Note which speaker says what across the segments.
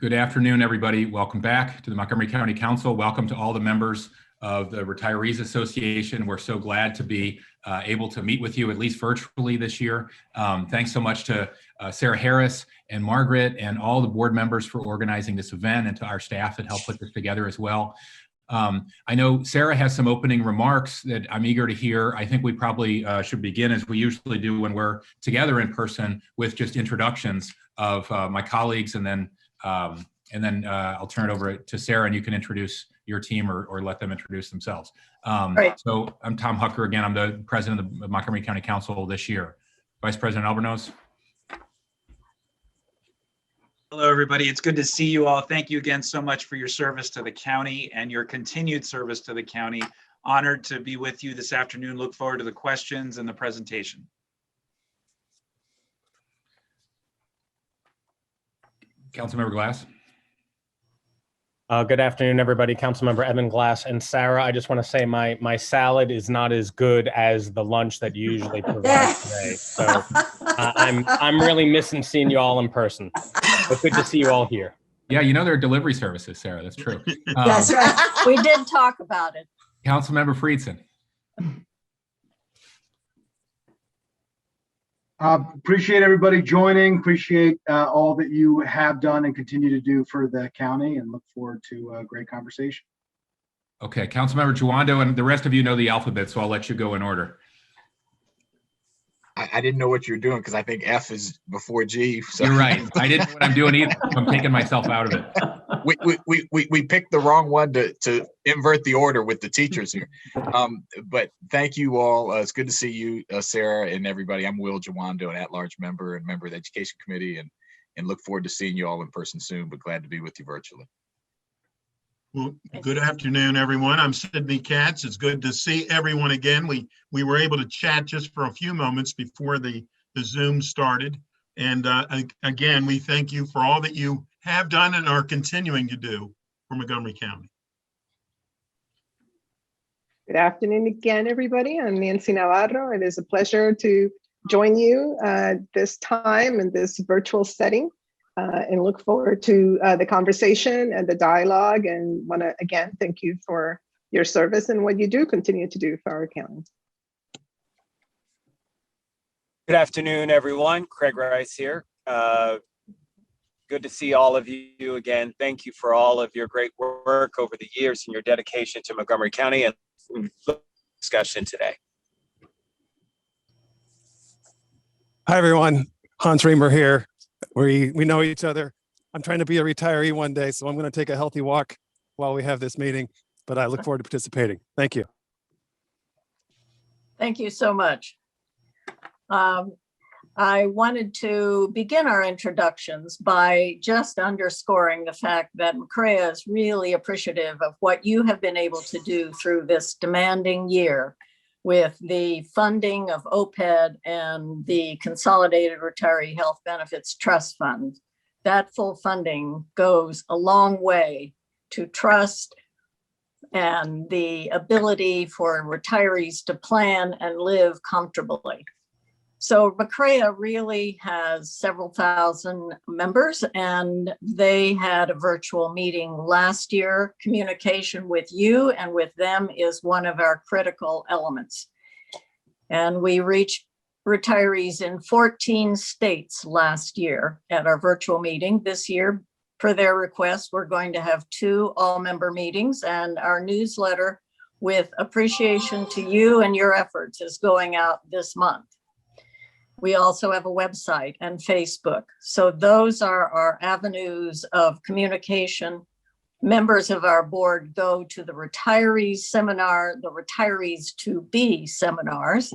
Speaker 1: Good afternoon, everybody. Welcome back to the Montgomery County Council. Welcome to all the members of the Retirees Association. We're so glad to be able to meet with you, at least virtually this year. Thanks so much to Sarah Harris and Margaret and all the board members for organizing this event, and to our staff that helped put this together as well. I know Sarah has some opening remarks that I'm eager to hear. I think we probably should begin, as we usually do when we're together in person, with just introductions of my colleagues, and then I'll turn it over to Sarah, and you can introduce your team or let them introduce themselves.
Speaker 2: Right.
Speaker 1: So I'm Tom Hucker again. I'm the president of the Montgomery County Council this year. Vice President Albornoz.
Speaker 3: Hello, everybody. It's good to see you all. Thank you again so much for your service to the county and your continued service to the county. Honored to be with you this afternoon. Look forward to the questions and the presentation.
Speaker 1: Councilmember Glass.
Speaker 4: Good afternoon, everybody. Councilmember Evan Glass. And Sarah, I just want to say my salad is not as good as the lunch that you usually provide today. So I'm really missing seeing you all in person. But good to see you all here.
Speaker 1: Yeah, you know there are delivery services, Sarah. That's true.
Speaker 2: That's right. We did talk about it.
Speaker 1: Councilmember Friedson.
Speaker 5: Appreciate everybody joining. Appreciate all that you have done and continue to do for the county, and look forward to a great conversation.
Speaker 1: Okay, Councilmember Juando, and the rest of you know the alphabet, so I'll let you go in order.
Speaker 6: I didn't know what you're doing because I think F is before G. So.
Speaker 1: You're right. I didn't know what I'm doing either. I'm taking myself out of it.
Speaker 6: We picked the wrong one to invert the order with the teachers here. But thank you all. It's good to see you, Sarah, and everybody. I'm Will Juando, an at-large member and member of the Education Committee, and look forward to seeing you all in person soon, but glad to be with you virtually.
Speaker 7: Well, good afternoon, everyone. I'm Sidney Katz. It's good to see everyone again. We were able to chat just for a few moments before the Zoom started. And again, we thank you for all that you have done and are continuing to do for Montgomery County.
Speaker 8: Good afternoon again, everybody. I'm Nancy Navarro. It is a pleasure to join you this time in this virtual setting. And look forward to the conversation and the dialogue, and want to again thank you for your service and what you do continue to do for our county.
Speaker 9: Good afternoon, everyone. Craig Rice here. Good to see all of you again. Thank you for all of your great work over the years and your dedication to Montgomery County and discussion today.
Speaker 10: Hi, everyone. Hans Reamer here. We know each other. I'm trying to be a retiree one day, so I'm going to take a healthy walk while we have this meeting, but I look forward to participating. Thank you.
Speaker 2: Thank you so much. I wanted to begin our introductions by just underscoring the fact that MCREA is really appreciative of what you have been able to do through this demanding year with the funding of OPED and the Consolidated Retiree Health Benefits Trust Fund. That full funding goes a long way to trust and the ability for retirees to plan and live comfortably. So MCREA really has several thousand members, and they had a virtual meeting last year. Communication with you and with them is one of our critical elements. And we reached retirees in 14 states last year at our virtual meeting. This year, per their request, we're going to have 2 all-member meetings, and our newsletter with appreciation to you and your efforts is going out this month. We also have a website and Facebook. So those are our avenues of communication. Members of our board go to the retirees seminar, the retirees to be seminars,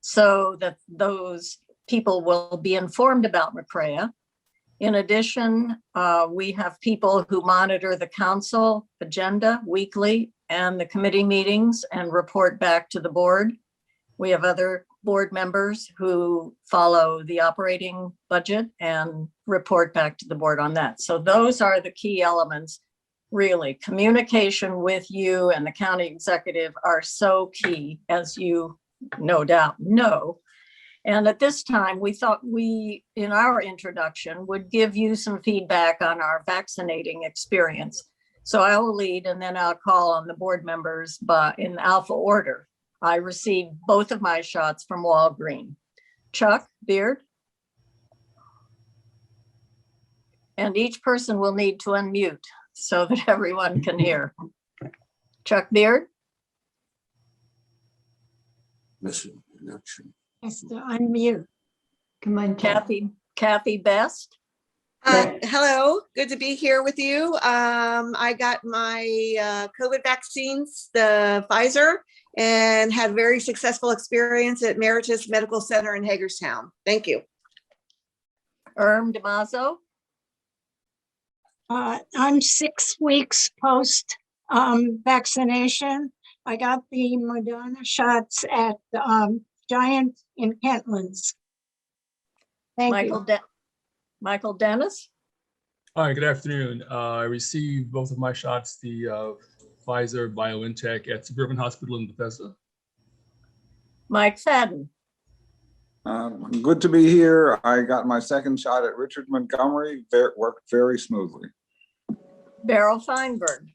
Speaker 2: so that those people will be informed about MCREA. In addition, we have people who monitor the council agenda weekly and the committee meetings and report back to the board. We have other board members who follow the operating budget and report back to the board on that. So those are the key elements, really. Communication with you and the county executive are so key, as you no doubt know. And at this time, we thought we, in our introduction, would give you some feedback on our vaccinating experience. So I will lead, and then I'll call on the board members in alpha order. I received both of my shots from Walgreen. Chuck, Beard? And each person will need to unmute so that everyone can hear. Chuck Beard?
Speaker 11: Missing connection.
Speaker 12: Has to unmute. Come on,
Speaker 2: Kathy Best?
Speaker 13: Hello, good to be here with you. I got my COVID vaccines, the Pfizer, and had a very successful experience at Meritus Medical Center in Hagerstown. Thank you.
Speaker 2: DeMazzo?
Speaker 12: I'm 6 weeks post vaccination. I got the Moderna shots at Giant in Kentlands. Thank you.
Speaker 2: Michael Dennis?
Speaker 14: Hi, good afternoon. I received both of my shots, the Pfizer BioNTech at Suburban Hospital in Bethesda.
Speaker 2: Mike Fadden?
Speaker 15: Good to be here. I got my second shot at Richard Montgomery. Worked very smoothly.
Speaker 2: Beryl Feinberg?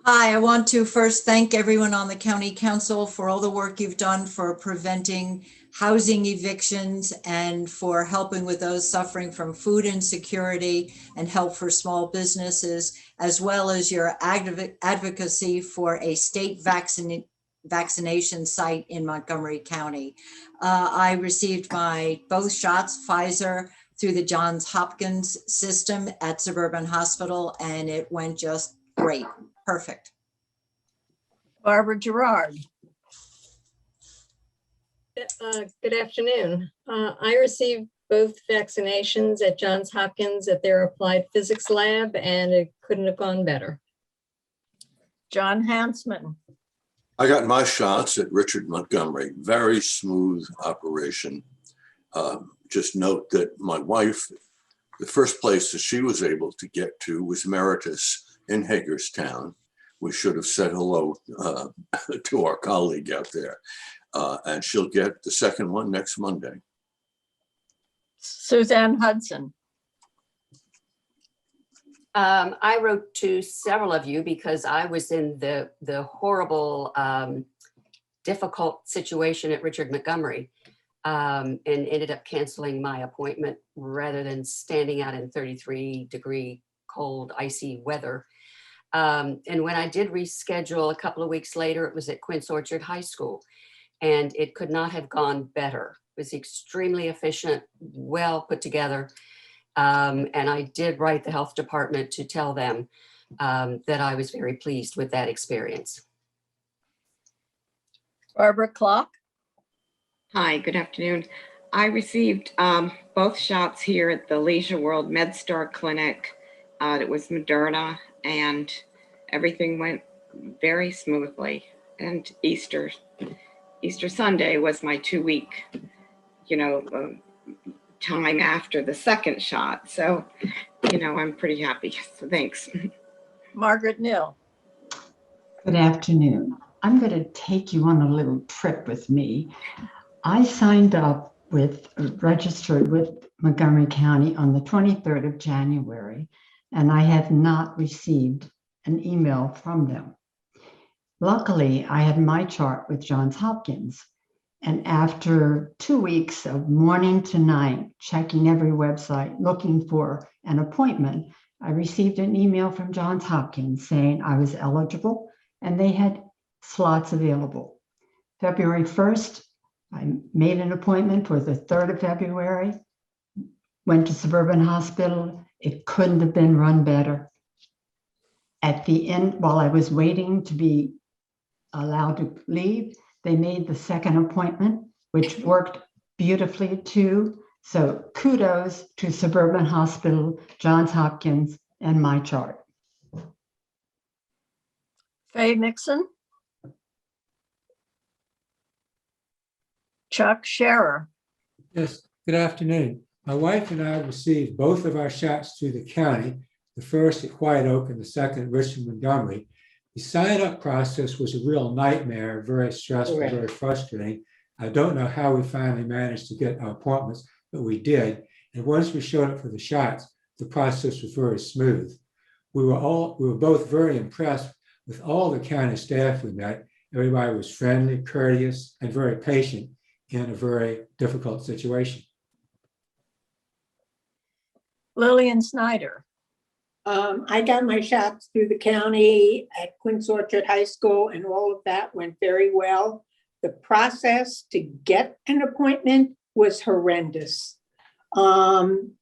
Speaker 16: Hi, I want to first thank everyone on the County Council for all the work you've done for preventing housing evictions and for helping with those suffering from food insecurity and help for small businesses, as well as your advocacy for a state vaccination site in Montgomery County. I received both shots, Pfizer, through the Johns Hopkins system at Suburban Hospital, and it went just great. Perfect.
Speaker 2: Barbara Gerard.
Speaker 17: Good afternoon. I received both vaccinations at Johns Hopkins at their applied physics lab, and it couldn't have gone better.
Speaker 2: John Hansman.
Speaker 11: I got my shots at Richard Montgomery. Very smooth operation. Just note that my wife, the first place that she was able to get to was Meritus in Hagerstown. We should have said hello to our colleague out there. And she'll get the second one next Monday.
Speaker 2: Suzanne Hudson.
Speaker 18: I wrote to several of you because I was in the horrible, difficult situation at Richard Montgomery and ended up canceling my appointment rather than standing out in 33-degree cold, icy weather. And when I did reschedule a couple of weeks later, it was at Quince Orchard High School, and it could not have gone better. It was extremely efficient, well put together. And I did write the health department to tell them that I was very pleased with that experience.
Speaker 2: Barbara Clock.
Speaker 19: Hi, good afternoon. I received both shots here at the Leisure World MedStar Clinic. It was Moderna, and everything went very smoothly. And Easter Sunday was my 2-week, time after the second shot. So, I'm pretty happy. So thanks.
Speaker 2: Margaret Nill.
Speaker 12: Good afternoon. I'm going to take you on a little trip with me. I signed up registered with Montgomery County on the 23rd of January, and I have not received an email from them. Luckily, I had my chart with Johns Hopkins. And after 2 weeks of morning to night, checking every website, looking for an appointment, I received an email from Johns Hopkins saying I was eligible and they had slots available. February 1st, I made an appointment for the 3rd of February, went to Suburban Hospital. It couldn't have been run better. At the end, while I was waiting to be allowed to leave, they made the second appointment, which worked beautifully too. So kudos to Suburban Hospital, Johns Hopkins, and my chart.
Speaker 2: Faye Nixon. Chuck Scherer.
Speaker 20: Yes, good afternoon. My wife and I received both of our shots through the county, the first at White Oak and the second at Richard Montgomery. The sign-up process was a real nightmare, very stressful, very frustrating. I don't know how we finally managed to get our appointments, but we did. And once we showed up for the shots, the process was very smooth. We were both very impressed with all the county staff we met. Everybody was friendly, courteous, and very patient in a very difficult situation.
Speaker 2: Lillian Snyder.
Speaker 21: I got my shots through the county at Quince Orchard High School, and all of that went very well. The process to get an appointment was horrendous. I'm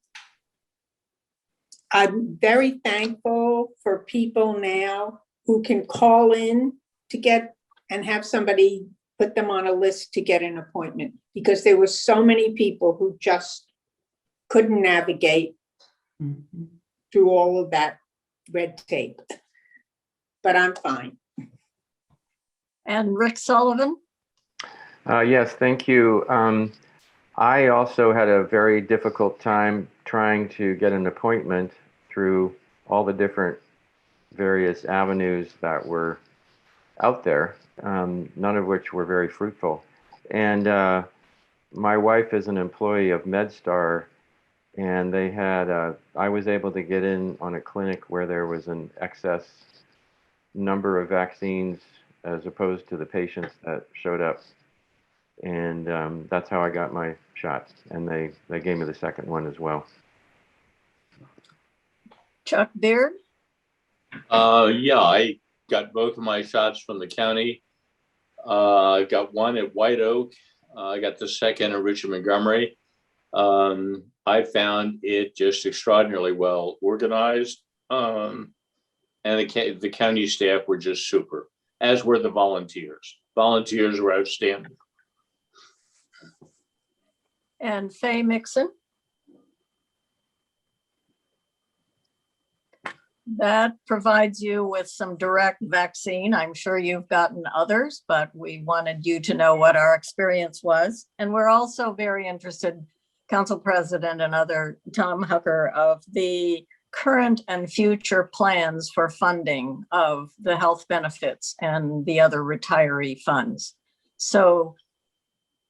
Speaker 21: very thankful for people now who can call in to get and have somebody put them on a list to get an appointment, because there were so many people who just couldn't navigate through all of that red tape. But I'm fine.
Speaker 2: And Rick Sullivan?
Speaker 22: Yes, thank you. I also had a very difficult time trying to get an appointment through all the different various avenues that were out there, none of which were very fruitful. And my wife is an employee of MedStar, and they had, I was able to get in on a clinic where there was an excess number of vaccines as opposed to the patients that showed up. And that's how I got my shots. And they gave me the second one as well.
Speaker 2: Chuck Beard?
Speaker 23: Yeah, I got both of my shots from the county. I got one at White Oak. I got the second at Richard Montgomery. I found it just extraordinarily well organized. And the county staff were just super, as were the volunteers. Volunteers were outstanding.
Speaker 2: And Faye Mixon? That provides you with some direct vaccine. I'm sure you've gotten others, but we wanted you to know what our experience was. And we're also very interested, Council President and other, Tom Hucker, of the current and future plans for funding of the health benefits and the other retiree funds. So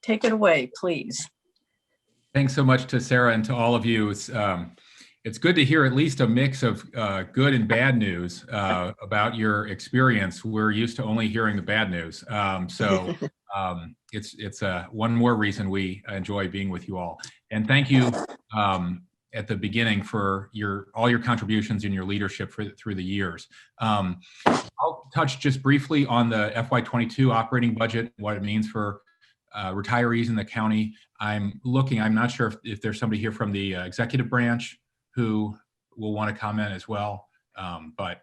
Speaker 2: take it away, please.
Speaker 1: Thanks so much to Sarah and to all of you. It's good to hear at least a mix of good and bad news about your experience. We're used to only hearing the bad news. It's one more reason we enjoy being with you all. And thank you at the beginning for all your contributions and your leadership through the years. I'll touch just briefly on the FY22 operating budget, what it means for retirees in the county. I'm not sure if there's somebody here from the executive branch who will want to comment as well, but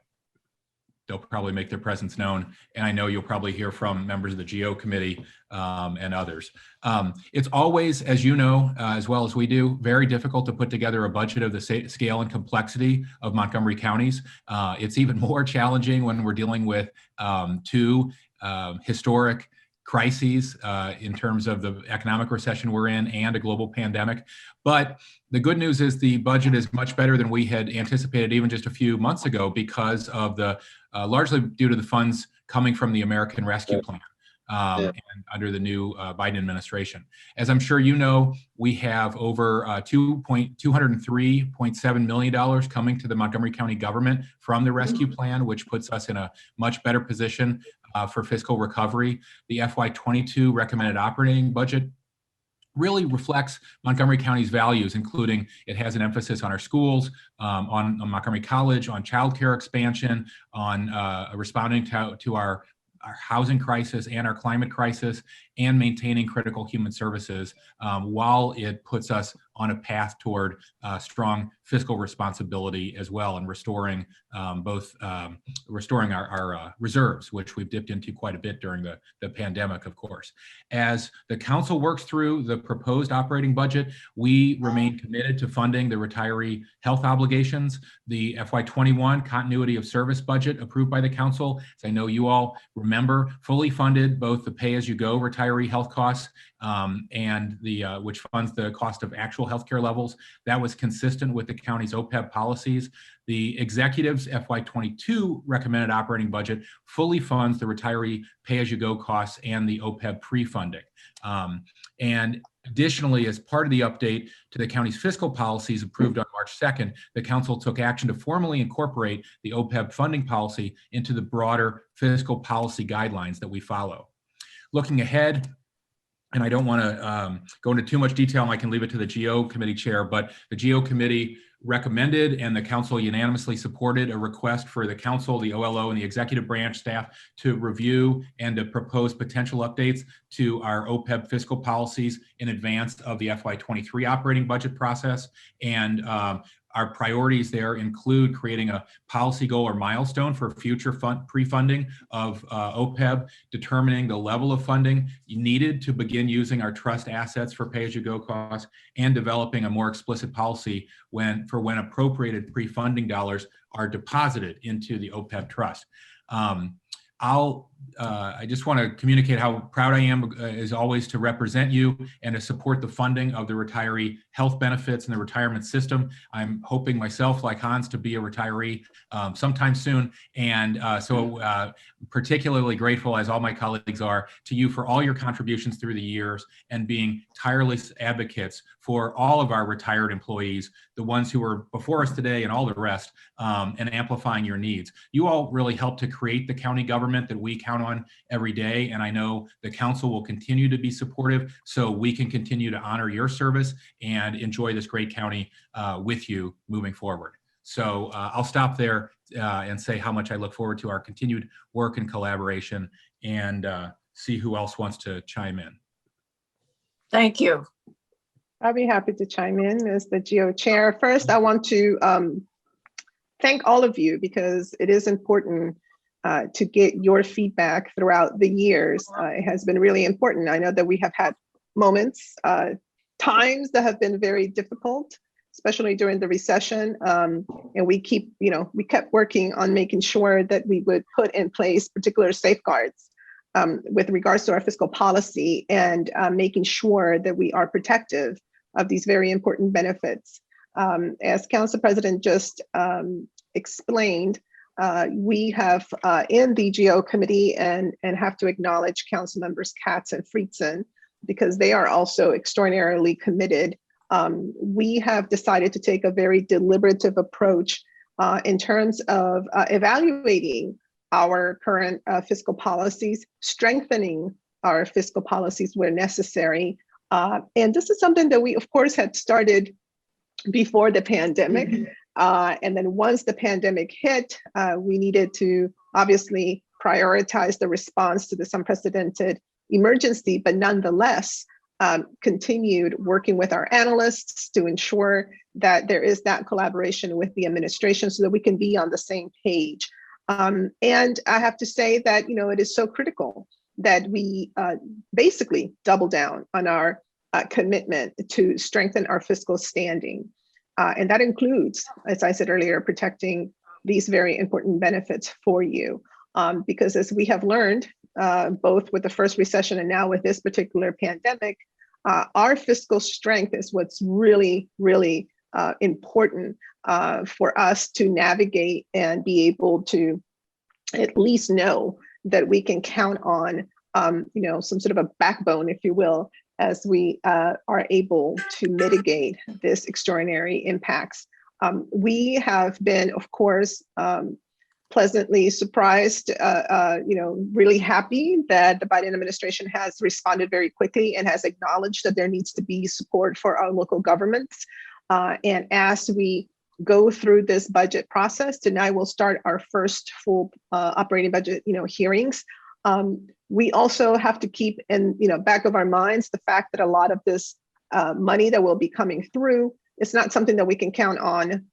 Speaker 1: they'll probably make their presence known. And I know you'll probably hear from members of the GO committee and others. It's always, as you know, as well as we do, very difficult to put together a budget of the scale and complexity of Montgomery counties. It's even more challenging when we're dealing with two historic crises in terms of the economic recession we're in and a global pandemic. But the good news is the budget is much better than we had anticipated even just a few months ago because of the largely due to the funds coming from the American Rescue Plan and under the new Biden administration. As I'm sure you know, we have over $203.7 million coming to the Montgomery County government from the Rescue Plan, which puts us in a much better position for fiscal recovery. The FY22 recommended operating budget really reflects Montgomery County's values, including it has an emphasis on our schools, on Montgomery College, on childcare expansion, on responding to our housing crisis and our climate crisis, and maintaining critical human services while it puts us on a path toward strong fiscal responsibility as well, and restoring restoring our reserves, which we've dipped into quite a bit during the pandemic, of course. As the council works through the proposed operating budget, we remain committed to funding the retiree health obligations. The FY21 continuity of service budget approved by the council, as I know you all remember, fully funded both the pay-as-you-go retiree health costs and which funds the cost of actual actual healthcare levels. That was consistent with the county's OPEB policies. The executive's FY22 recommended operating budget fully funds the retiree pay-as-you-go costs and the OPEB pre-funding. And additionally, as part of the update to the county's fiscal policies approved on March 2nd, the council took action to formally incorporate the OPEB funding policy into the broader fiscal policy guidelines that we follow. Looking ahead, and I don't want to go into too much detail, and I can leave it to the GO committee chair, but the GO committee recommended and the council unanimously supported a request for the council, the OLO, and the executive branch staff to review and to propose potential updates to our OPEB fiscal policies in advance of the FY23 operating budget process. And our priorities there include creating a policy goal or milestone for future pre-funding of OPEB, determining the level of funding needed to begin using our trust assets for pay-as-you-go costs, and developing a more explicit policy for when appropriated pre-funding dollars are deposited into the OPEB trust. I just want to communicate how proud I am, as always, to represent you and to support the funding of the retiree health benefits and the retirement system. I'm hoping myself, like Hans, to be a retiree sometime soon. And so particularly grateful, as all my colleagues are, to you for all your contributions through the years and being tireless advocates for all of our retired employees, the ones who are before us today and all the rest, and amplifying your needs. You all really helped to create the county government that we count on every day. And I know the council will continue to be supportive so we can continue to honor your service and enjoy this great county with you moving forward. So I'll stop there and say how much I look forward to our continued work and collaboration, and see who else wants to chime in.
Speaker 2: Thank you.
Speaker 8: I'll be happy to chime in as the GO chair. First, I want to thank all of you, because it is important to get your feedback throughout the years. It has been really important. I know that we have had moments, times that have been very difficult, especially during the recession. And we kept working on making sure that we would put in place particular safeguards with regards to our fiscal policy, and making sure that we are protective of these very important benefits. As Council President just explained, we have in the GO committee, and have to acknowledge Council members Katz and Friedson, because they are also extraordinarily committed. We have decided to take a very deliberative approach in terms of evaluating our current fiscal policies, strengthening our fiscal policies where necessary. And this is something that we, of course, had started before the pandemic. And then once the pandemic hit, we needed to obviously prioritize the response to this unprecedented emergency, but nonetheless, continued working with our analysts to ensure that there is that collaboration with the administration so that we can be on the same page. And I have to say that, it is so critical that we basically double down on our commitment to strengthen our fiscal standing. And that includes, as I said earlier, protecting these very important benefits for you. Because as we have learned, both with the first recession and now with this particular pandemic, our fiscal strength is what's really, really important for us to navigate and be able to at least know that we can count on, some sort of a backbone, if you will, as we are able to mitigate this extraordinary impacts. We have been, of course, pleasantly surprised, really happy that the Biden administration has responded very quickly and has acknowledged that there needs to be support for our local governments. And as we go through this budget process, tonight we'll start our first full operating budget, hearings. We also have to keep in, back of our minds the fact that a lot of this money that will be coming through, it's not something that we can count on,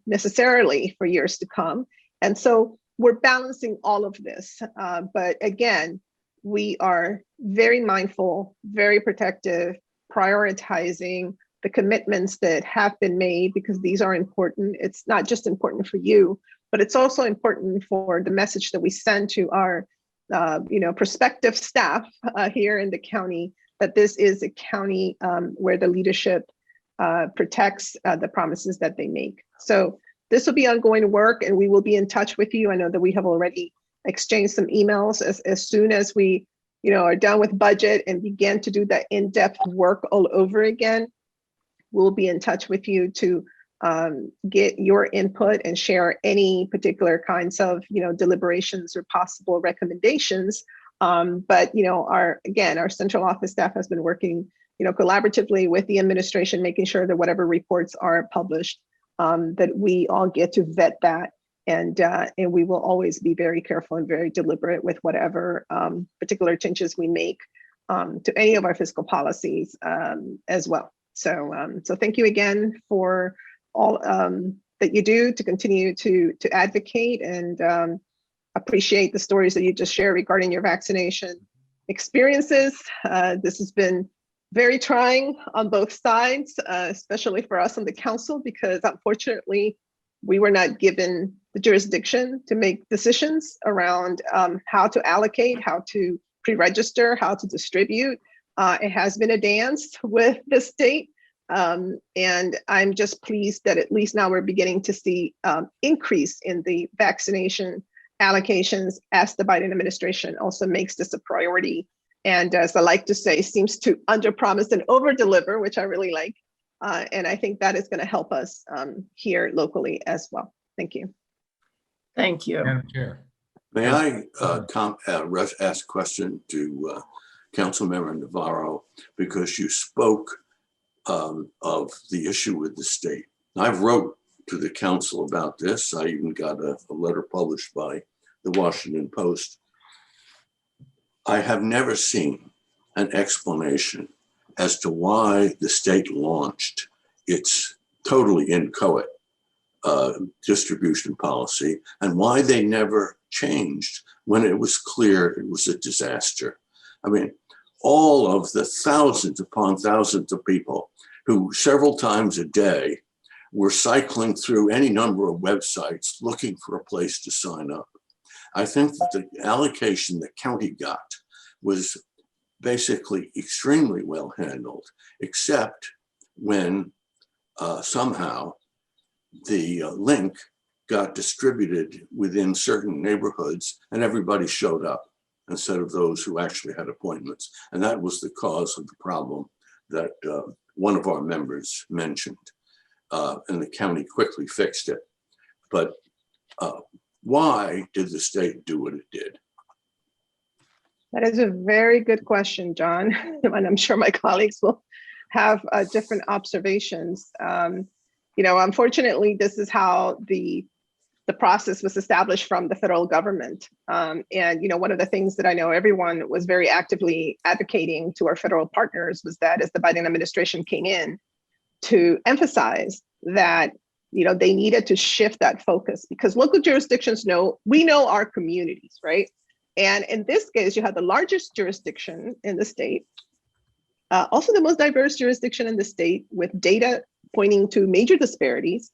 Speaker 8: necessarily for years to come. And so we're balancing all of this. But again, we are very mindful, very protective, prioritizing the commitments that have been made, because these are important. It's not just important for you, but it's also important for the message that we send to our prospective staff here in the county, that this is a county where the leadership protects the promises that they make. So this will be ongoing work, and we will be in touch with you. I know that we have already exchanged some emails. As soon as we are done with budget and begin to do that in-depth work all over again, we'll be in touch with you to get your input and share any particular kinds of deliberations or possible recommendations. But our central office staff has been working collaboratively with the administration, making sure that whatever reports are published, that we all get to vet that. And we will always be very careful and very deliberate with whatever particular changes we make to any of our fiscal policies as well. So thank you again for all that you do to continue to advocate, and appreciate the stories that you just shared regarding your vaccination experiences. This has been very trying on both sides, especially for us on the council, because unfortunately, we were not given the jurisdiction to make decisions around how to allocate, how to pre-register, how to distribute. It has been a dance with the state. And I'm just pleased that at least now we're beginning to see increase in the vaccination allocations as the Biden administration also makes this a priority. And as I like to say, seems to underpromise and overdeliver, which I really like. And I think that is going to help us here locally as well. Thank you.
Speaker 2: Thank you.
Speaker 1: Madam Chair.
Speaker 11: May I ask a question to Councilmember Navarro, because you spoke of the issue with the state. I've wrote to the council about this. I even got a letter published by the Washington Post. I have never seen an explanation as to why the state launched its totally inchoate distribution policy, and why they never changed when it was clear it was a disaster. I mean, all of the thousands upon thousands of people who several times a day were cycling through any number of websites looking for a place to sign up. I think that the allocation the county got was basically extremely well handled, except when somehow the link got distributed within certain neighborhoods and everybody showed up instead of those who actually had appointments. And that was the cause of the problem that one of our members mentioned. And the county quickly fixed it. But why did the state do what it did?
Speaker 8: That is a very good question, John. And I'm sure my colleagues will have different observations. Unfortunately, this is how the process was established from the federal government. And one of the things that I know everyone was very actively advocating to our federal partners was that as the Biden administration came in, to emphasize that they needed to shift that focus, because local jurisdictions we know our communities, right? And in this case, you have the largest jurisdiction in the state, also the most diverse jurisdiction in the state, with data pointing to major disparities.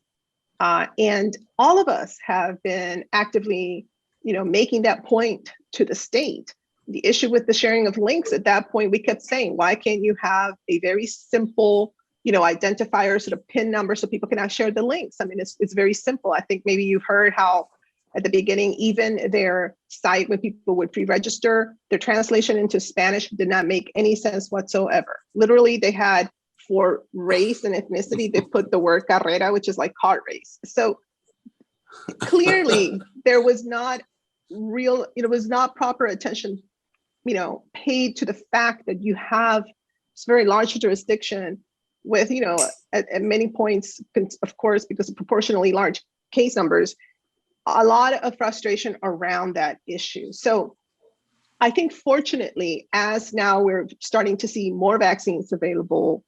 Speaker 8: And all of us have been actively, making that point to the state. The issue with the sharing of links, at that point, we kept saying, why can't you have a very simple, identifier, sort of PIN number, so people cannot share the links? I mean, it's very simple. I think maybe you've heard how at the beginning, even their site, when people would pre-register, their translation into Spanish did not make any sense whatsoever. Literally, they had, for race and ethnicity, they put the word carrera, which is like car race. So clearly there was not proper attention, paid to the fact that you have this very large jurisdiction with, at many points, of course, because of proportionally large case numbers, a lot of frustration around that issue. So I think fortunately, as now we're starting to see more vaccines available,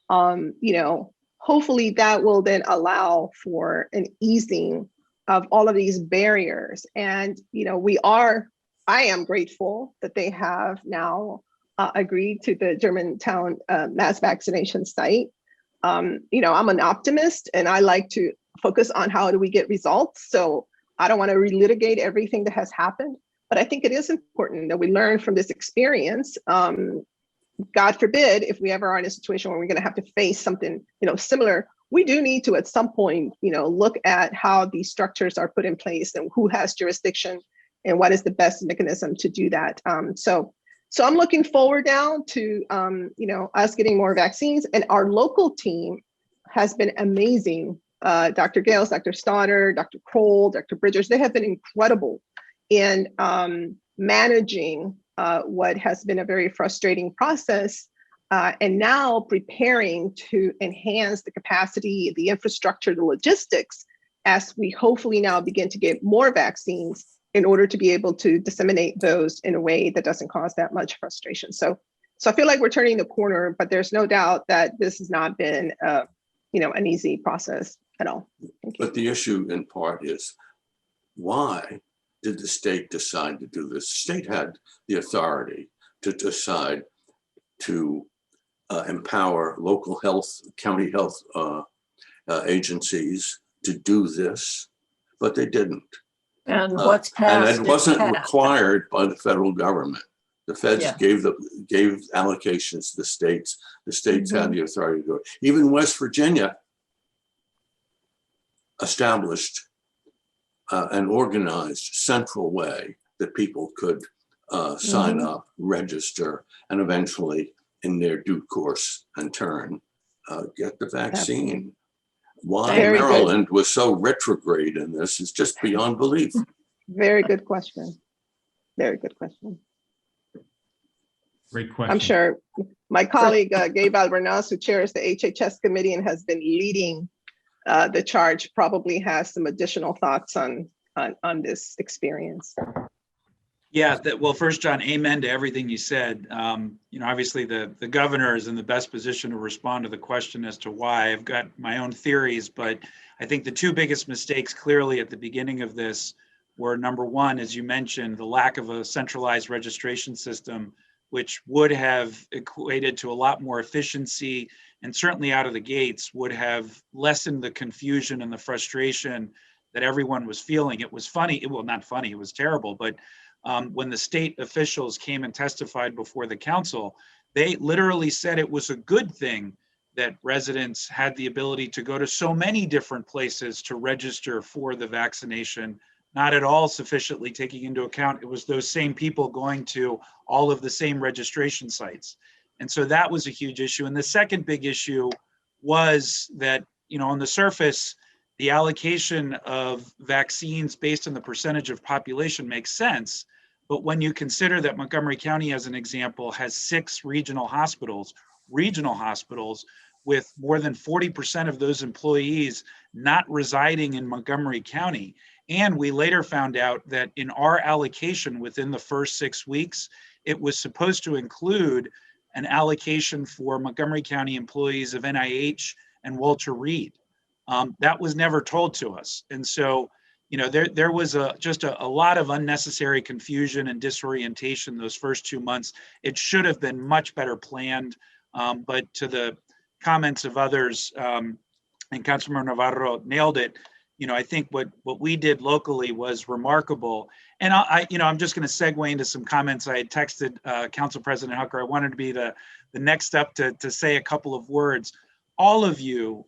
Speaker 8: hopefully that will then allow for an easing of all of these barriers. And, I am grateful that they have now agreed to the Germantown mass vaccination site. I'm an optimist and I like to focus on how do we get results. So I don't want to relitigate everything that has happened, but I think it is important that we learn from this experience. God forbid, if we ever are in a situation where we're going to have to face something, similar, we do need to at some point, look at how these structures are put in place and who has jurisdiction and what is the best mechanism to do that. So I'm looking forward now to, us getting more vaccines, and our local team has been amazing. Dr. Gales, Dr. Stoddard, Dr. Kroll, Dr. Bridgers, they have been incredible in managing what has been a very frustrating process, and now preparing to enhance the capacity, the infrastructure, the logistics, as we hopefully now begin to get more vaccines in order to be able to disseminate those in a way that doesn't cause that much frustration. So I feel like we're turning the corner, but there's no doubt that this has not been, an easy process at all.
Speaker 11: But the issue in part is, why did the state decide to do this? The state had the authority to decide to empower local health, county health agencies to do this, but they didn't.
Speaker 2: And what's passed
Speaker 11: and it wasn't
Speaker 2: passed.
Speaker 11: required by the federal government. The feds gave allocations to the states. The states had the authority to do it. Even West Virginia established an organized central way that people could sign up, register, and eventually, in their due course and turn, get the vaccine.
Speaker 8: Absolutely.
Speaker 11: Why
Speaker 8: Very
Speaker 11: Maryland was so retrograde in this is just beyond belief.
Speaker 8: Very good question. Very good question.
Speaker 1: Great question.
Speaker 8: I'm sure my colleague, Gabe Albernas, who chairs the HHS committee and has been leading the charge, probably has some additional thoughts on this experience.
Speaker 3: Yeah, well, first, John, amen to everything you said. Obviously the governor is in the best position to respond to the question as to why. I've got my own theories, but I think the two biggest mistakes clearly at the beginning of this were, number one, as you mentioned, the lack of a centralized registration system, which would have equated to a lot more efficiency, and certainly out of the gates would have lessened the confusion and the frustration that everyone was feeling. It was funny, well, not funny, it was terrible, but when the state officials came and testified before the council, they literally said it was a good thing that residents had the ability to go to so many different places to register for the vaccination, not at all sufficiently taking into account it was those same people going to all of the same registration sites. And so that was a huge issue. And the second big issue was that, on the surface, the allocation of vaccines based on the percentage of population makes sense. But when you consider that Montgomery County, as an example, has 6 regional hospitals with more than 40% of those employees not residing in Montgomery County. And we later found out that in our allocation within the first 6 weeks, it was supposed to include an allocation for Montgomery County employees of NIH and Walter Reed. That was never told to us. And so, there was just a lot of unnecessary confusion and disorientation those first 2 months. It should have been much better planned, but to the comments of others, and Councilmember Navarro nailed it. I think what we did locally was remarkable. And I'm just going to segue into some comments. I had texted Council President Hucker. I wanted to be the next up to say a couple of words. All of you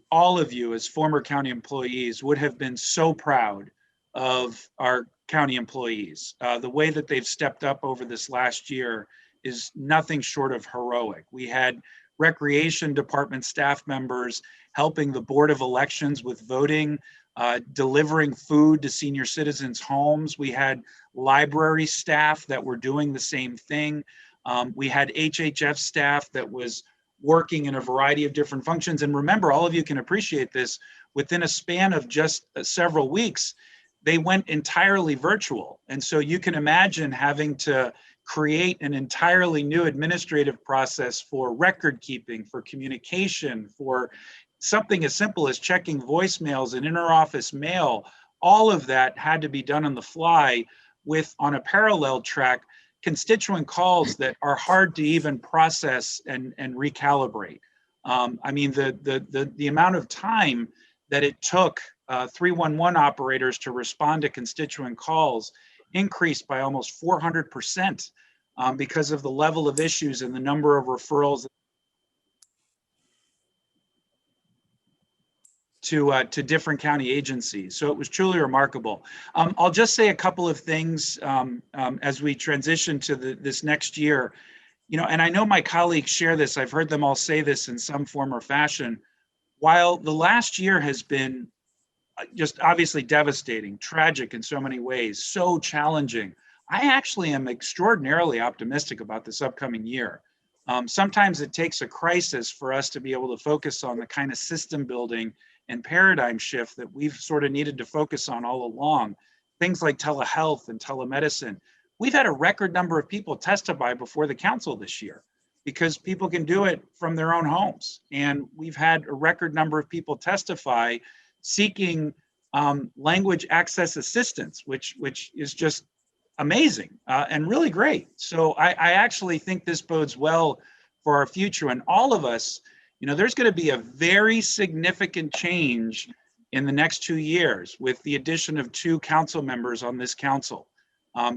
Speaker 3: as former county employees would have been so proud of our county employees. The way that they've stepped up over this last year is nothing short of heroic. We had recreation department staff members helping the Board of Elections with voting, delivering food to senior citizens' homes. We had library staff that were doing the same thing. We had HHF staff that was working in a variety of different functions. And remember, all of you can appreciate this, within a span of just several weeks, they went entirely virtual. And so you can imagine having to create an entirely new administrative process for record keeping, for communication, for something as simple as checking voicemails and interoffice mail. All of that had to be done on the fly with, on a parallel track, constituent calls that are hard to even process and recalibrate. I mean, the amount of time that it took 311 operators to respond to constituent calls increased by almost 400%. because of the level of issues and the number of referrals to different county agencies. So it was truly remarkable. I'll just say a couple of things as we transition to this next year. You know, and I know my colleagues share this. I've heard them all say this in some form or fashion. While the last year has been just obviously devastating, tragic in so many ways, so challenging, I actually am extraordinarily optimistic about this upcoming year. Sometimes it takes a crisis for us to be able to focus on the kind of system building and paradigm shift that we've sort of needed to focus on all along. Things like telehealth and telemedicine. We've had a record number of people testify before the council this year because people can do it from their own homes. And we've had a record number of people testify seeking language access assistance, which is just amazing and really great. So I actually think this bodes well for our future. And all of us, you know, there's going to be a very significant change in the next 2 years with the addition of 2 council members on this council.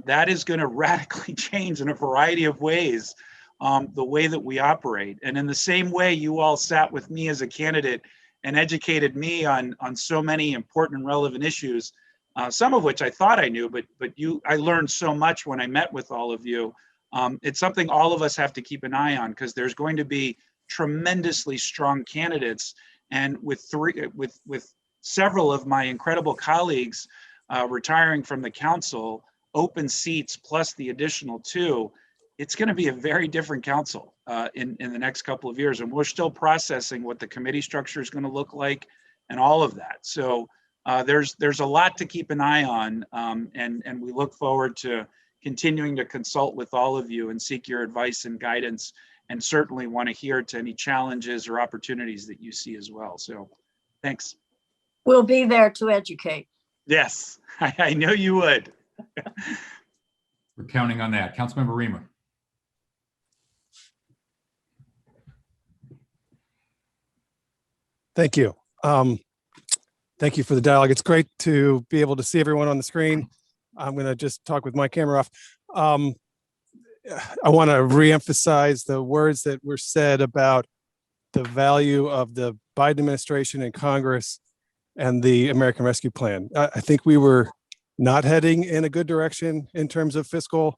Speaker 3: That is going to radically change in a variety of ways the way that we operate. And in the same way you all sat with me as a candidate and educated me on so many important and relevant issues, some of which I thought I knew, but I learned so much when I met with all of you. It's something all of us have to keep an eye on because there's going to be tremendously strong candidates. And with several of my incredible colleagues retiring from the council, open seats plus the additional 2, it's going to be a very different council in the next couple of years. And we're still processing what the committee structure is going to look like and all of that. So there's a lot to keep an eye on. And we look forward to continuing to consult with all of you and seek your advice and guidance, and certainly want to hear to any challenges or opportunities that you see as well. So thanks.
Speaker 2: We'll be there to educate.
Speaker 3: Yes, I know you would.
Speaker 1: We're counting on that. Councilmember Reamer.
Speaker 10: Thank you. Thank you for the dialogue. It's great to be able to see everyone on the screen. I'm going to just talk with my camera off. I want to reemphasize the words that were said about the value of the Biden administration and Congress and the American Rescue Plan. I think we were not heading in a good direction in terms of fiscal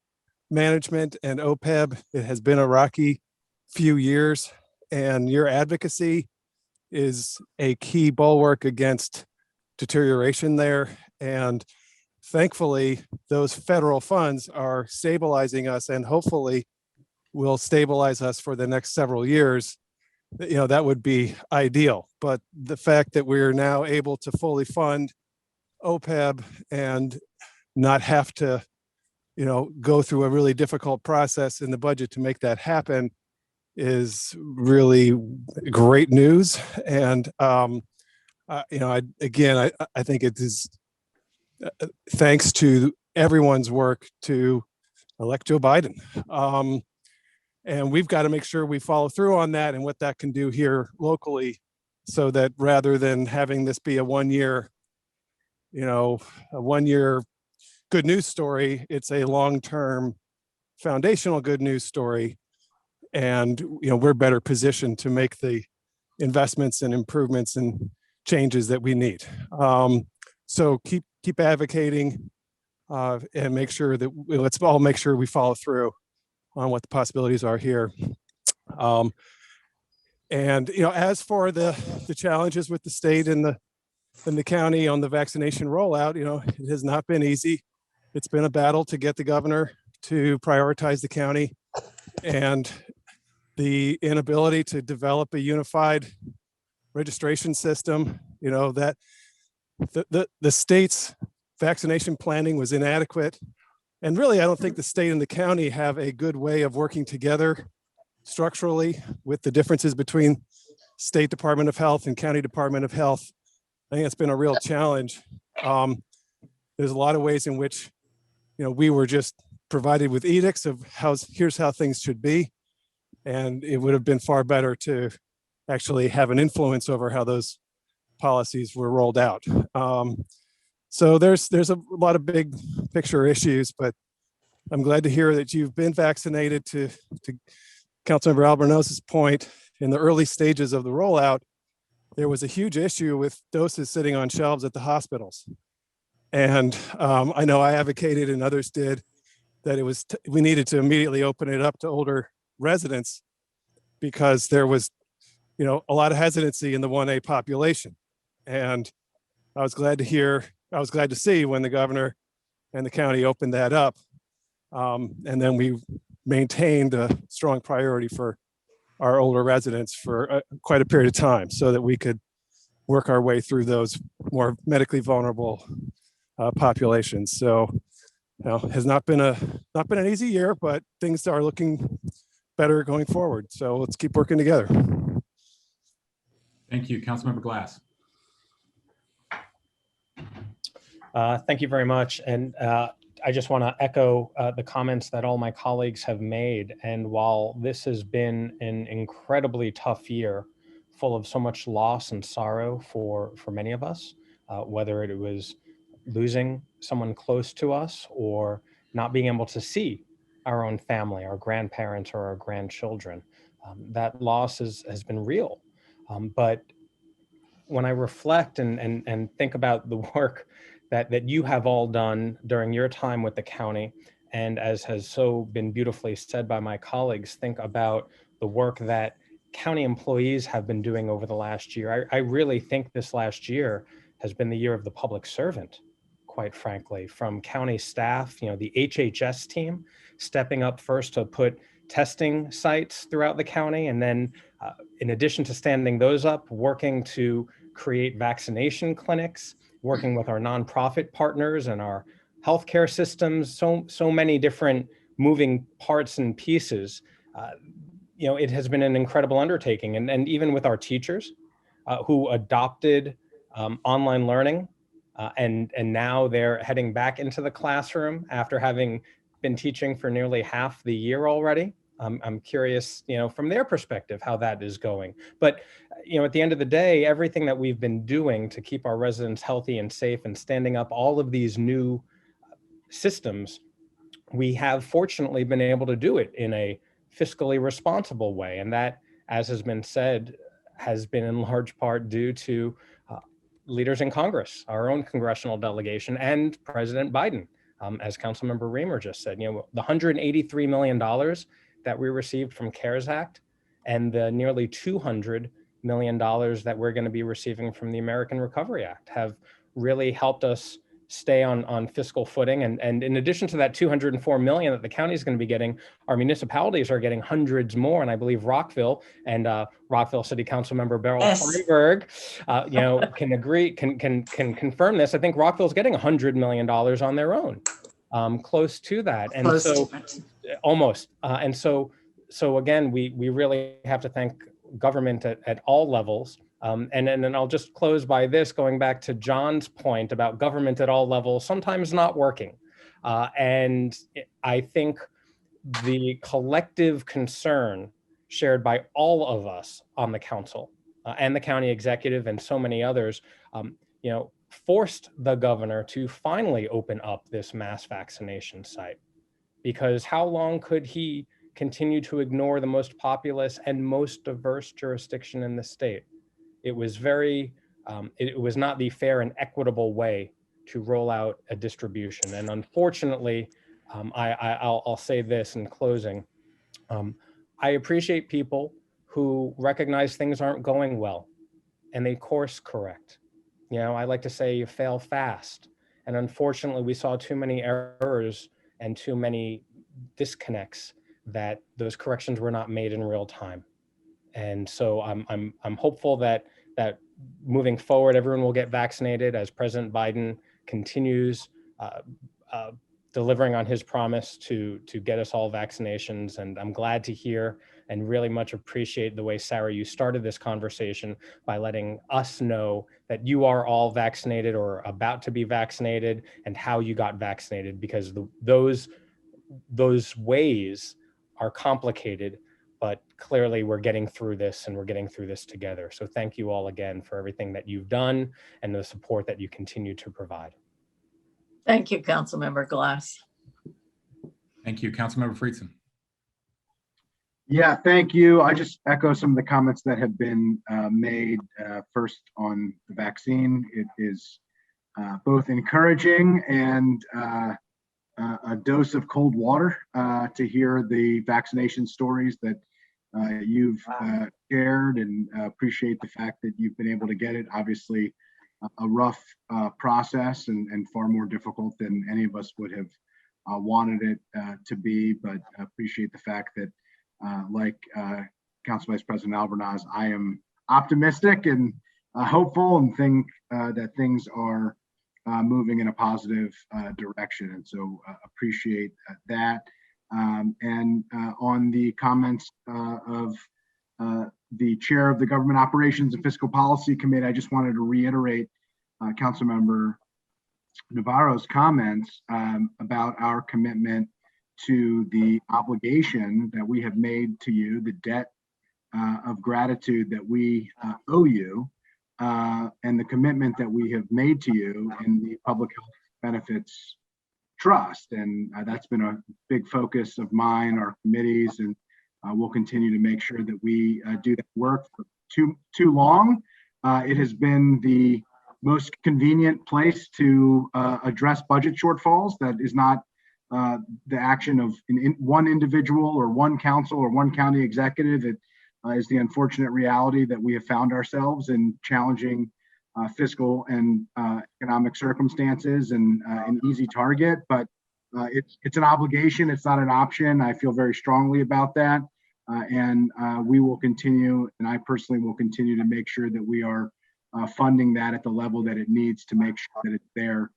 Speaker 10: management and OPEB. It has been a rocky few years, and your advocacy is a key bulwark against deterioration there. And thankfully, those federal funds are stabilizing us and hopefully will stabilize us for the next several years. You know, that would be ideal. But the fact that we're now able to fully fund OPEB and not have to, you know, go through a really difficult process in the budget to make that happen is really great news. And, you know, I think it is thanks to everyone's work to elect Joe Biden. And we've got to make sure we follow through on that and what that can do here locally, so that rather than having this be a one-year good news story, it's a long-term foundational good news story. And, you know, we're better positioned to make the investments and improvements and changes that we need. So keep advocating and make sure that let's all make sure we follow through on what the possibilities are here. And, you know, as for the challenges with the state and the county on the vaccination rollout, you know, it has not been easy. It's been a battle to get the governor to prioritize the county, and the inability to develop a unified registration system, you know, that the state's vaccination planning was inadequate. And really, I don't think the state and the county have a good way of working together structurally with the differences between State Department of Health and County Department of Health. I think it's been a real challenge. There's a lot of ways in which, you know, we were just provided with edicts of here's how things should be. And it would have been far better to actually have an influence over how those policies were rolled out. So there's a lot of big picture issues, but I'm glad to hear that you've been vaccinated. To Councilmember Albornoz's point, in the early stages of the rollout, there was a huge issue with doses sitting on shelves at the hospitals. And I know I advocated and others did that we needed to immediately open it up to older residents because there was, a lot of hesitancy in the 1A population. And I was glad to see when the governor and the county opened that up. And then we maintained a strong priority for our older residents for quite a period of time so that we could work our way through those more medically vulnerable populations. So, has not been an easy year, but things are looking better going forward. So let's keep working together.
Speaker 1: Thank you, Councilmember Glass.
Speaker 4: Thank you very much. And I just want to echo the comments that all my colleagues have made. And while this has been an incredibly tough year, full of so much loss and sorrow for many of us, whether it was losing someone close to us or not being able to see our own family, our grandparents or our grandchildren, that loss has been real. But when I reflect and think about the work that you have all done during your time with the county, and as has so been beautifully said by my colleagues, think about the work that county employees have been doing over the last year. I really think this last year has been the year of the public servant, quite frankly, from county staff, the HHS team stepping up first to put testing sites throughout the county, and then in addition to standing those up, working to create vaccination clinics, working with our nonprofit partners and our healthcare systems, so many different moving parts and pieces. It has been an incredible undertaking. And even with our teachers who adopted online learning and now they're heading back into the classroom after having been teaching for nearly half the year already. I'm curious, from their perspective, how that is going. But, at the end of the day, everything that we've been doing to keep our residents healthy and safe and standing up all of these new systems, we have fortunately been able to do it in a fiscally responsible way. And that, as has been said, has been in large part due to leaders in Congress, our own congressional delegation, and President Biden. As Councilmember Reamer just said, the $183 million that we received from CARES Act and the nearly $200 million that we're going to be receiving from the American Recovery Act have really helped us stay on fiscal footing. And in addition to that $204 million that the county is going to be getting, our municipalities are getting hundreds more. And I believe Rockville and Rockville City Council Member Beryl Freiberg, can confirm this. I think Rockville's getting $100 million on their own, close to that. And almost. And so again, we really have to thank government at all levels. And then I'll just close by this, going back to John's point about government at all levels, sometimes not working. And I think the collective concern shared by all of us on the council and the county executive and so many others, forced the governor to finally open up this mass vaccination site. Because how long could he continue to ignore the most populous and most diverse jurisdiction in the state? It was it was not the fair and equitable way to roll out a distribution. And unfortunately, I'll say this in closing. I appreciate people who recognize things aren't going well and they course correct. I like to say you fail fast. And unfortunately, we saw too many errors and too many disconnects that those corrections were not made in real time. And so I'm hopeful that moving forward, everyone will get vaccinated as President Biden continues delivering on his promise to get us all vaccinations. And I'm glad to hear and really much appreciate the way, Sarah, you started this conversation by letting us know that you are all vaccinated or about to be vaccinated and how you got vaccinated, because those ways are complicated, but clearly we're getting through this and we're getting through this together. So thank you all again for everything that you've done and the support that you continue to provide.
Speaker 2: Thank you, Councilmember Glass.
Speaker 1: Thank you. Councilmember Friedson.
Speaker 5: Yeah, thank you. I just echo some of the comments that have been made. First on the vaccine, it is both encouraging and a dose of cold water to hear the vaccination stories that you've shared, and appreciate the fact that you've been able to get it. Obviously, a rough process and far more difficult than any of us would have wanted it to be, but appreciate the fact that like Council Vice President Albornoz, I am optimistic and hopeful, and think that things are moving in a positive direction. And so appreciate that. And on the comments of the chair of the Government Operations and Fiscal Policy Committee, I just wanted to reiterate Councilmember Navarro's comments about our commitment to the obligation that we have made to you, the debt of gratitude that we owe you, and the commitment that we have made to you in the Public Health Benefits Trust. And that's been a big focus of mine, our committees, and we'll continue to make sure that we do that work. For too long, it has been the most convenient place to address budget shortfalls. That is not the action of one individual or one council or one county executive. It is the unfortunate reality that we have found ourselves in challenging fiscal and economic circumstances, and an easy target. But it's an obligation. It's not an option. I feel very strongly about that. And we will continue, and I personally will continue to make sure that we are funding that at the level that it needs to make sure that it's there,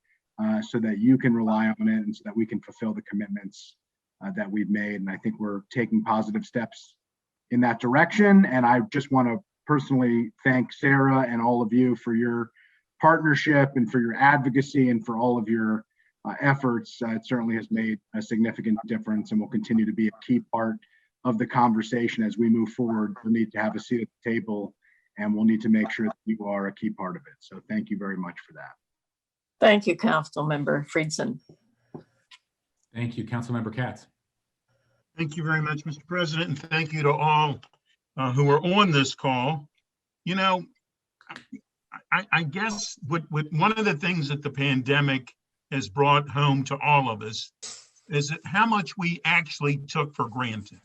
Speaker 5: so that you can rely on it and so that we can fulfill the commitments that we've made. And I think we're taking positive steps in that direction. And I just want to personally thank Sarah and all of you for your partnership and for your advocacy and for all of your efforts. It certainly has made a significant difference and will continue to be a key part of the conversation as we move forward. We'll need to have a seat at the table, and we'll need to make sure that you are a key part of it. So thank you very much for that.
Speaker 2: Thank you, Councilmember Friedson.
Speaker 1: Thank you. Councilmember Katz.
Speaker 6: Thank you very much, Mr. President, and thank you to all who are on this call. You know, I guess what one of the things that the pandemic has brought home to all of us is that how much we actually took for granted.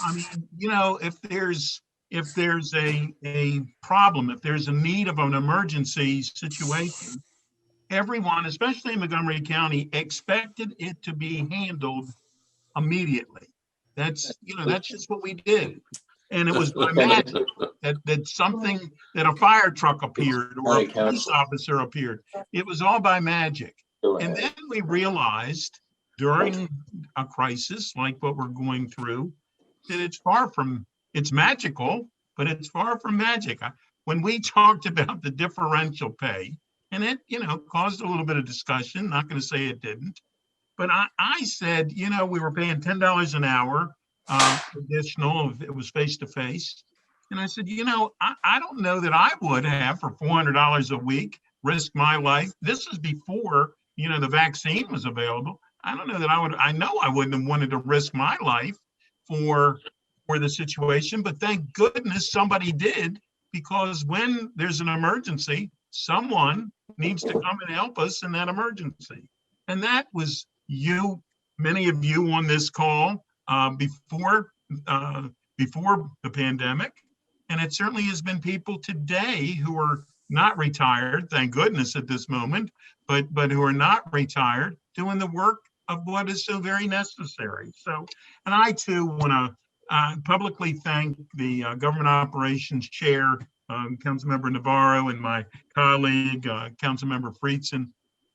Speaker 6: I mean, you know, if there's a problem, if there's a need of an emergency situation, everyone, especially in Montgomery County, expected it to be handled immediately. That's just what we did. And it was by magic that a fire truck appeared or a police officer appeared. It was all by magic. And then we realized during a crisis like what we're going through that it's magical, but it's far from magic. When we talked about the differential pay, and it, caused a little bit of discussion, not going to say it didn't, but I said, we were paying $10 an hour additional if it was face-to-face. And I said, I don't know that I would have for $400 a week risk my life. This is before, the vaccine was available. I don't know that I know I wouldn't have wanted to risk my life for the situation, but thank goodness somebody did, because when there's an emergency, someone needs to come and help us in that emergency. And that was you, many of you on this call before the pandemic. And it certainly has been people today who are not retired, thank goodness at this moment, but who are not retired doing the work of what is so very necessary. So, and I too want to publicly thank the Government Operations Chair, Councilmember Navarro, and my colleague, Councilmember Friedson,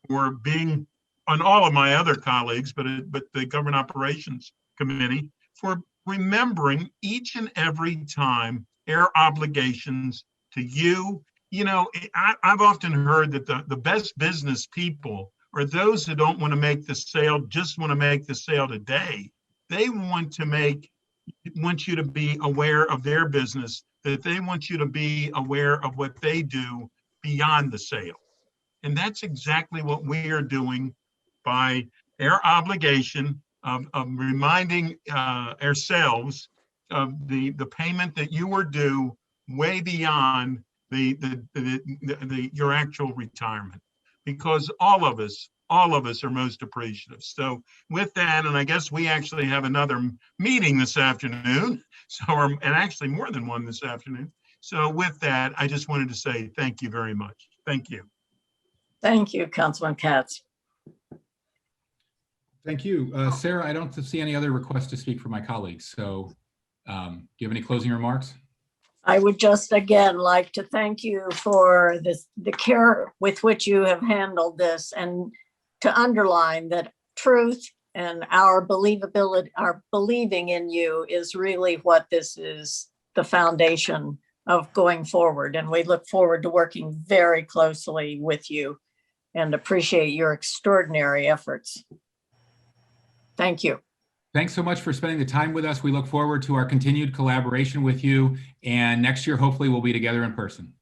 Speaker 6: for being, on all of my other colleagues, but the Government Operations Committee, for remembering each and every time their obligations to you. I've often heard that the best business people are those who don't want to make the sale, just want to make the sale today. They want you to be aware of their business, that they want you to be aware of what they do beyond the sale. And that's exactly what we are doing by our obligation of reminding ourselves of the payment that you were due way beyond your actual retirement, because all of us are most appreciative. So with that, and I guess we actually have another meeting this afternoon, and actually more than one this afternoon. So with that, I just wanted to say thank you very much. Thank you.
Speaker 2: Thank you, Councilman Katz.
Speaker 1: Thank you. Sarah, I don't see any other requests to speak from my colleagues. So do you have any closing remarks?
Speaker 2: I would just again like to thank you for the care with which you have handled this, and to underline that truth and our believability, our believing in you is really what this is, the foundation of going forward. And we look forward to working very closely with you and appreciate your extraordinary efforts. Thank you.
Speaker 1: Thanks so much for spending the time with us. We look forward to our continued collaboration with you. And next year, hopefully we'll be together in person.